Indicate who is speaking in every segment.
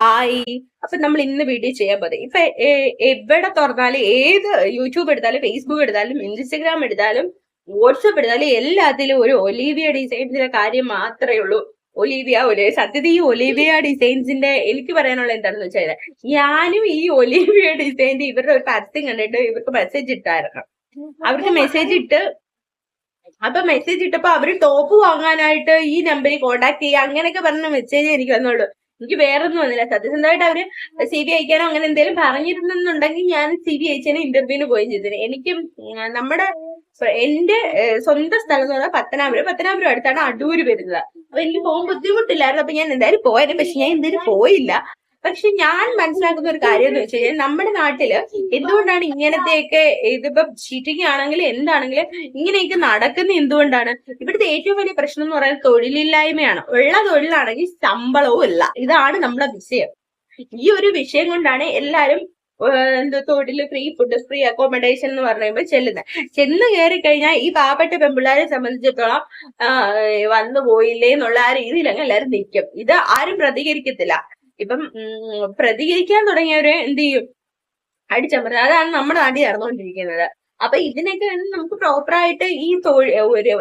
Speaker 1: ആയി. അപ്പൊ നമ്മൾ ഇന്ന് വീഡിയോ ചെയ്യാൻ പോകുന്നത് ഇപ്പൊ എവിടെ തുറന്നാലും ഏത് യൂട്യൂബ് എടുത്താലും ഫേസ്ബുക്ക് എടുത്താലും ഇൻസ്റ്റഗ്രാം എടുത്താലും വാട്സപ്പ് എടുത്താലും എല്ലാത്തിലും ഒരു ഒലീവിയ ഡിസൈൻസിന്റെ കാര്യം മാത്രമേ ഉള്ളൂ. സത്യത്തിൽ ഈ ഒലീവിയ ഡിസൈൻസിന്റെ എനിക്ക് പറയാനുള്ള എന്താണെന്ന് വെച്ചാൽ ഞാനും ഈ ഒലീവിയ ഡിസൈൻസ് ഇവരുടെ ഒരു പരസ്യം കണ്ടിട്ട് ഇവർക്ക് മെസ്സേജ് ഇട്ടായിരുന്നു. അവർക്ക് മെസ്സേജ് ഇട്ട് അപ്പൊ മെസ്സേജ് ഇട്ടപ്പോ അവര് ടോപ്പ് വാങ്ങാനായിട്ട് ഈ നമ്പറിൽ കോണ്ടാക്ട് ചെയ്യുക അങ്ങനെയൊക്കെ പറഞ്ഞ മെസ്സേജ് എനിക്ക് വന്നുള്ളൂ. എനിക്ക് വേറൊന്നും വന്നില്ല. സത്യസന്ധമായിട്ട് അവര് സി വി അയക്കാനോ അങ്ങനെ എന്തെങ്കിലും പറഞ്ഞിരുന്നെന്നുണ്ടെങ്കിൽ ഞാൻ സി വി അയച്ചതിന് ഇന്റർവ്യൂവിന് പോയി ചെയ്തതിന്. എനിക്കും നമ്മുടെ എന്റെ സ്വന്തം സ്ഥലം എന്ന് പറഞ്ഞാൽ പത്തനാപുരം അടുത്താണ് അടൂര് വരുന്നത്. അപ്പൊ എനിക്ക് പോകാൻ ബുദ്ധിമുട്ടില്ലായിരുന്നു. അപ്പൊ ഞാൻ എന്തായാലും പോയത്. പക്ഷെ ഞാൻ എന്തായാലും പോയില്ല. പക്ഷെ ഞാൻ മനസ്സിലാക്കുന്ന ഒരു കാര്യം എന്ന് വെച്ച് കഴിഞ്ഞാൽ നമ്മുടെ നാട്ടില് എന്തുകൊണ്ടാണ് ഇങ്ങനത്തെയൊക്കെ ഇതിപ്പോ ചീറ്റിംഗ് ആണെങ്കിലും എന്താണെങ്കിലും ഇങ്ങനെയൊക്കെ നടക്കുന്ന എന്തുകൊണ്ടാണ്? ഇവിടുത്തെ ഏറ്റവും വലിയ പ്രശ്നം എന്ന് പറയുന്നത് തൊഴിലില്ലായ്മയാണ്. ഉള്ള തൊഴിലാണെങ്കിൽ ശമ്പളവും ഇല്ല. ഇതാണ് നമ്മുടെ വിഷയം. ഈ ഒരു വിഷയം കൊണ്ടാണ് എല്ലാരും തൊഴില്, ഫ്രീ ഫുഡ്, ഫ്രീ അക്കോമഡേഷൻ എന്ന് പറയുമ്പോൾ ചെന്ന് കയറി കഴിഞ്ഞാൽ ഈ പാവപ്പെട്ട പെൺപിള്ളേരെ സംബന്ധിച്ചിടത്തോളം വന്നു പോയില്ലേ എന്നുള്ള ആ രീതിയിലങ്ങ് എല്ലാരും നിൽക്കും. ഇത് ആരും പ്രതികരിക്കത്തില്ല. ഇപ്പം പ്രതികരിക്കാൻ തുടങ്ങിയവര് എന്ത് ചെയ്യും? അടിച്ചമർത്തുക. അതാണ് നമ്മുടെ നാട്ടിൽ നടന്നുകൊണ്ടിരിക്കുന്നത്. അപ്പൊ ഇതിനൊക്കെ നമുക്ക് പ്രോപ്പറായിട്ട് ഈ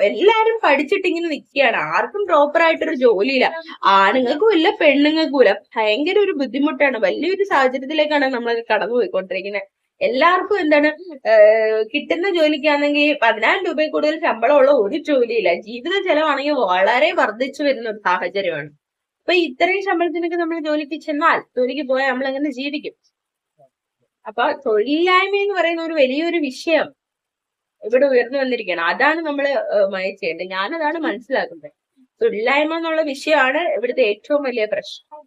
Speaker 1: എല്ലാരും പഠിച്ചിട്ട് ഇങ്ങനെ നിൽക്കുകയാണ്. ആർക്കും പ്രോപ്പറായിട്ടൊരു ജോലിയില്ല. ആണുങ്ങൾക്കും ഇല്ല, പെണ്ണുങ്ങൾക്കും ഇല്ല. ഭയങ്കര ഒരു ബുദ്ധിമുട്ടാണ്. വലിയൊരു സാഹചര്യത്തിലേക്കാണ് നമ്മൾ കടന്നു പോയിക്കൊണ്ടിരിക്കുന്നത്. എല്ലാവർക്കും എന്താണ് കിട്ടുന്ന ജോലിക്കാണെങ്കിൽ 10,000 രൂപയിൽ കൂടുതൽ ശമ്പളമുള്ള ഒരു ജോലിയില്ല. ജീവിത ചെലവാണെങ്കിൽ വളരെ വർദ്ധിച്ചു വരുന്ന ഒരു സാഹചര്യമാണ്. അപ്പൊ ഇത്രയും ശമ്പളത്തിനൊക്കെ നമ്മൾ ജോലിക്ക് ചെന്നാൽ, ജോലിക്ക് പോയാൽ നമ്മൾ എങ്ങനെ ജീവിക്കും? അപ്പൊ തൊഴിലില്ലായ്മ എന്ന് പറയുന്ന ഒരു വലിയൊരു വിഷയം ഇവിടെ ഉയർന്നു വന്നിരിക്കുകയാണ്. അതാണ് നമ്മൾ ചെയ്യേണ്ടത്. ഞാനതാണ് മനസ്സിലാക്കുന്നത്. തൊഴിലില്ലായ്മ എന്നുള്ള വിഷയമാണ് ഇവിടുത്തെ ഏറ്റവും വലിയ പ്രശ്നം.